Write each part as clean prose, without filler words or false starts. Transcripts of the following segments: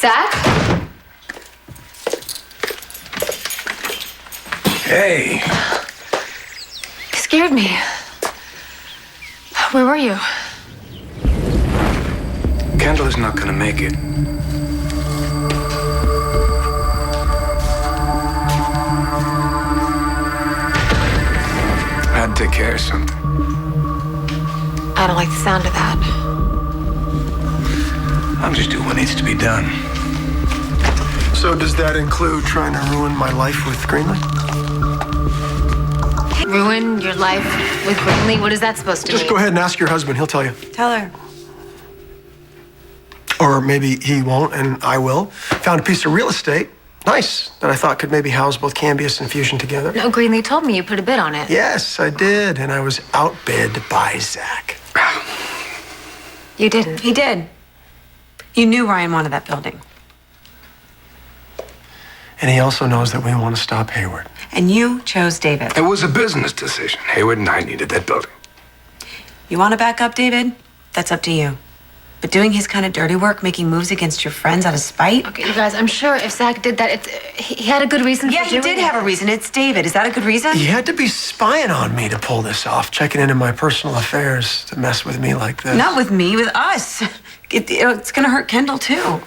Zach? Hey. You scared me. Where were you? Kendall is not gonna make it. I had to take care of something. I don't like the sound of that. I'll just do what needs to be done. So does that include trying to ruin my life with Greenlee? Ruin your life with Greenlee? What is that supposed to mean? Just go ahead and ask your husband. He'll tell you. Tell her. Or maybe he won't and I will. Found a piece of real estate. Nice. That I thought could maybe house both Cambius and Fusion together. No, Greenlee told me you put a bid on it. Yes, I did. And I was outbid by Zach. You didn't. He did. You knew Ryan wanted that building. And he also knows that we want to stop Hayward. And you chose David. It was a business decision. Hayward and I needed that building. You want to back up David? That's up to you. But doing his kind of dirty work, making moves against your friends out of spite? Okay, you guys, I'm sure if Zach did that, he had a good reason Yeah, for he doing did have a reason. It's David. Is that a good reason? He had to be spying on me to pull this off, checking into my personal affairs to mess with me like this. Not with me, with us. It's going to hurt Kendall, too.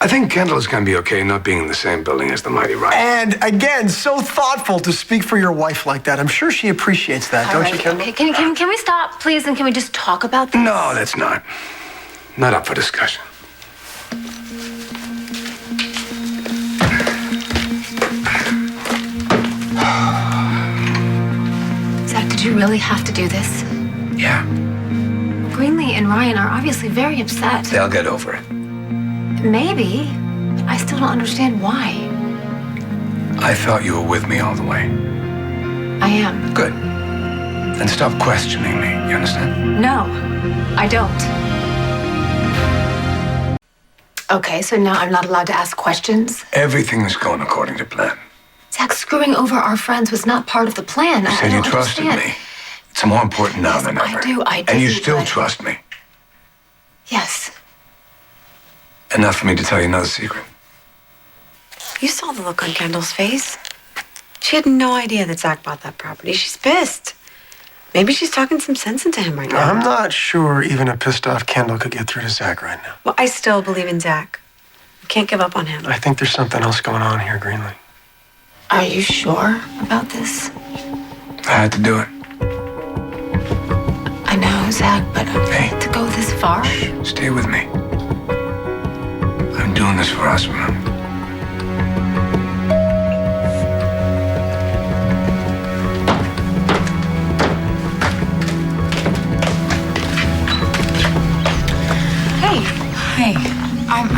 I think Kendall is gonna be okay not being in the same building as the mighty Ryan. And again, so thoughtful to speak for your wife like that. I'm sure she appreciates that, don't you, Kendall? Okay, can we stop, please, and can we just talk about this? No, that's not. Not up for discussion. Zach, did you really have to do this? Yeah, Greenlee and Ryan are obviously very upset. they'll get over it. Maybe, but I still don't understand why. I thought you were with me all the way. I am. Good. Then stop questioning me, you understand? No, I don't. Okay, so now I'm not allowed to ask questions? Everything is going according to plan. Zach, screwing over our friends was not part of the plan. You said you trusted me. It's more important now Yes, than ever. I do. And you still trust me. Yes. Enough for me to tell you another secret. You saw the look on Kendall's face. She had no idea that Zach bought that property. She's pissed. Maybe she's talking some sense into him right now. I'm not sure even a pissed off Kendall could get through to Zach right now. Well, I still believe in Zach. You can't give up on him. I think there's something else going on here, Greenlee. Are you sure about this? I had to do it. I know, Zach, but Hey. to go this far? Stay with me. I'm doing this for us, remember? Hey, I'm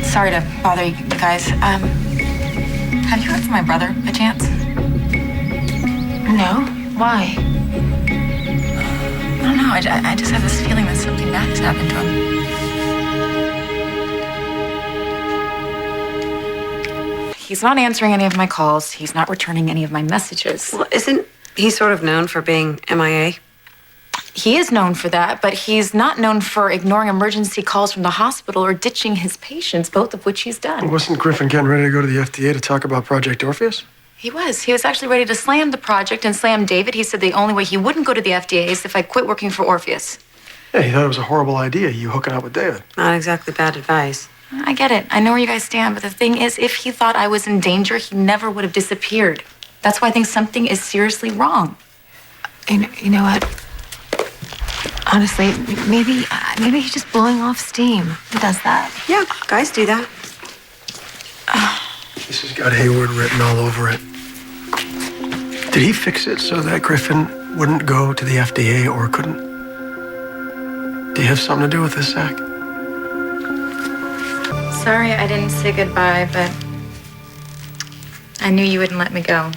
sorry to bother you guys. Have you heard from my brother, by chance? No. Why? I don't know. I just have this feeling that something bad has happened to him. He's not answering any of my calls. He's not returning any of my messages. Well, isn't he sort of known for being MIA? He is known for that, but he's not known for ignoring emergency calls from the hospital or ditching his patients, both of which he's done. Wasn't Griffen getting ready to go to the FDA to talk about Project Orpheus? He was. He was actually ready to slam the project and slam David. He said the only way he wouldn't go to the FDA is if I quit working for Orpheus. Yeah, he thought it was a horrible idea, you hooking up with David. Not exactly bad advice. I get it. I know where you guys stand, but the thing is, if he thought I was in danger, he never would have disappeared. That's why I think something is seriously wrong. You know what? Honestly, maybe he's just blowing off steam. Who does that? Yeah, guys do that. This has got Hayward written all over it. Did he fix it so that Griffen wouldn't go to the FDA or couldn't? Do you have something to do with this, Zach? Sorry I didn't say goodbye, but I knew you wouldn't let me go.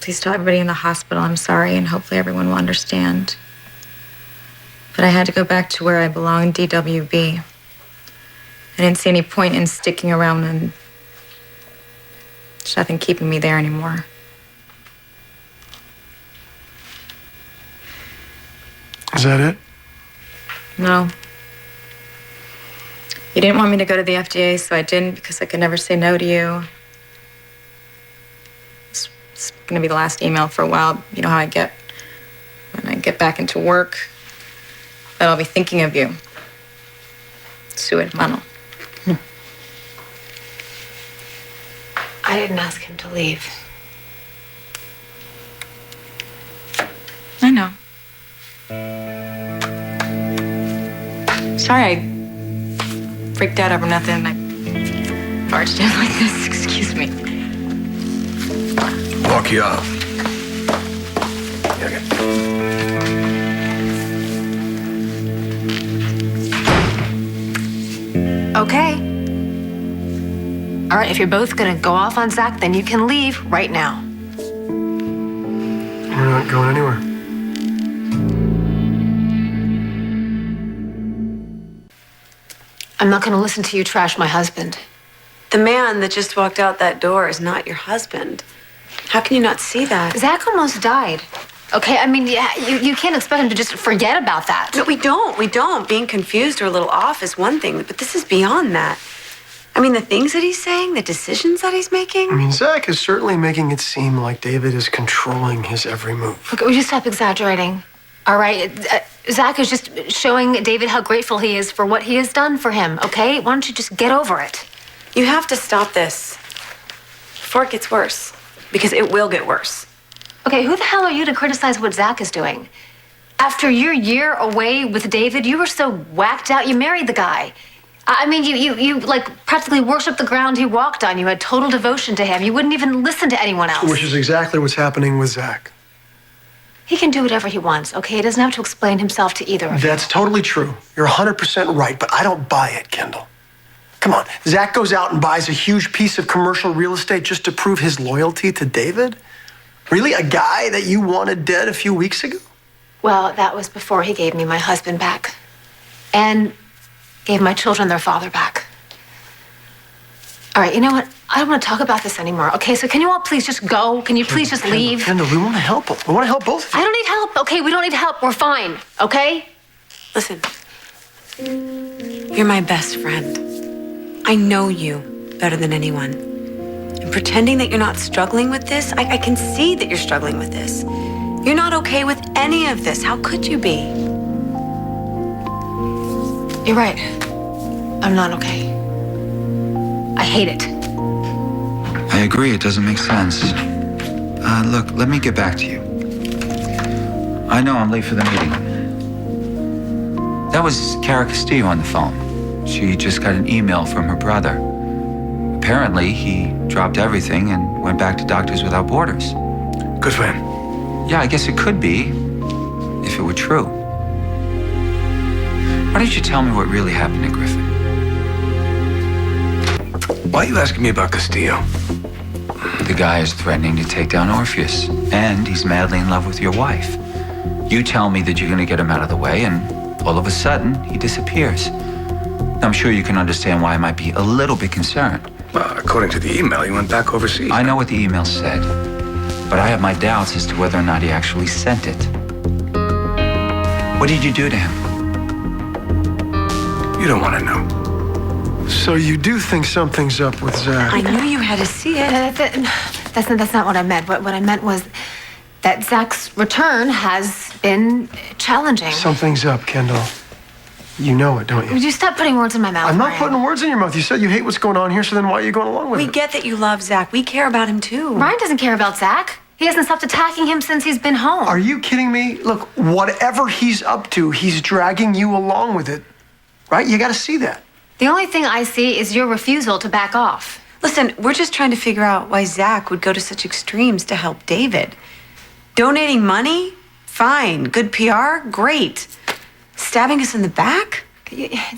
Please tell everybody in the hospital I'm sorry, and hopefully everyone will understand. But I had to go back to where I belong, DWB. I didn't see any point in sticking around, and there's nothing keeping me there anymore. Is that it? No. You didn't want me to go to the FDA, so I didn't because I could never say no to you. It's gonna be the last email for a while. You know how I get when I get back into work. But I'll be thinking of you. Su hermano. I didn't ask him to leave. I know. Sorry, I freaked out over nothing. I barged in like this. Excuse me. Walk you off. Okay. Okay. All right, if you're both gonna go off on Zach, then you can leave right now. We're not going anywhere. I'm not gonna listen to you trash my husband. The man that just walked out that door is not your husband. How can you not see that? Zach almost died. Okay, I mean, yeah, you can't expect him to just forget about that. No, we don't. Being confused or a little off is one thing, but this is beyond that. I mean, the things that he's saying, the decisions that he's making. I mean, Zach is certainly making it seem like David is controlling his every move. Okay, would you stop exaggerating? All right, Zach is just showing David how grateful he is for what he has done for him, okay? Why don't you just get over it? You have to stop this before it gets worse, because it will get worse. Okay, who the hell are you to criticize what Zach is doing? After your year away with David, you were so whacked out, you married the guy. I mean, you like practically worshiped the ground he walked on. You had total devotion to him. You wouldn't even listen to anyone else. Which is exactly what's happening with Zach. He can do whatever he wants, okay? He doesn't have to explain himself to either of you. That's totally true. You're 100% right, but I don't buy it, Kendall. Come on, Zach goes out and buys a huge piece of commercial real estate just to prove his loyalty to David? Really? A guy that you wanted dead a few weeks ago? Well, that was before he gave me my husband back. And gave my children their father back. All right, you know what? I don't want to talk about this anymore, okay? So can you all please just go? Can you please just leave? Kendall, we want to help him. We want to help both of you. I don't need help, okay? We don't need help. We're fine, okay? Listen, you're my best friend. I know you better than anyone. And pretending that you're not struggling with this, I can see that you're struggling with this. You're not okay with any of this. How could you be? You're right. I'm not okay. I hate it. I agree, it doesn't make sense. Look, let me get back to you. I know I'm late for the meeting. That was Cara Castillo on the phone. She just got an email from her brother. Apparently, he dropped everything and went back to Doctors Without Borders. Good for him. Yeah, I guess it could be, if it were true. Why don't you tell me what really happened to Griffen? Why are you asking me about Castillo? The guy is threatening to take down Orpheus, and he's madly in love with your wife. You tell me that you're going to get him out of the way, and all of a sudden, he disappears. I'm sure you can understand why I might be a little bit concerned. Well, according to the email, he went back overseas. I know what the email said, but I have my doubts as to whether or not he actually sent it. What did you do to him? You don't want to know. So you do think something's up with Zach? I knew you had to see it. That's not what I meant. What I meant was that Zach's return has been challenging. Something's up, Kendall. You know it, don't Would you? you stop putting words in my mouth? I'm not Ryan? putting words in your mouth. You said you hate what's going on here, so then why are you going along with We it? get that you love Zach. We care about him too. Ryan doesn't care about Zach. He hasn't stopped attacking him since he's been home. Are you kidding me? Look, whatever he's up to, he's dragging you along with it. Right? You got to see that. The only thing I see is your refusal to back off. Listen, we're just trying to figure out why Zach would go to such extremes to help David. Donating money? Fine. Good PR? Great. Stabbing us in the back?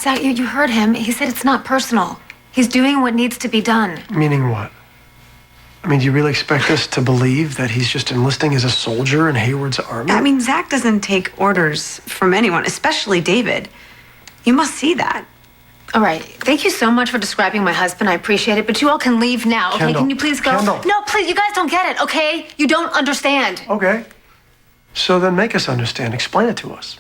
Zach, you heard him. He said it's not personal. He's doing what needs to be done. Meaning what? I mean, do you really expect us to believe that he's just enlisting as a soldier in Hayward's army? I mean, Zach doesn't take orders from anyone, especially David. You must see that. All right. Thank you so much for describing my husband. I appreciate it. But you all can leave now, okay? Kendall. Can you please go? Kendall. No, please. You guys don't get it, okay? You don't understand. Okay. So then make us understand. Explain it to us.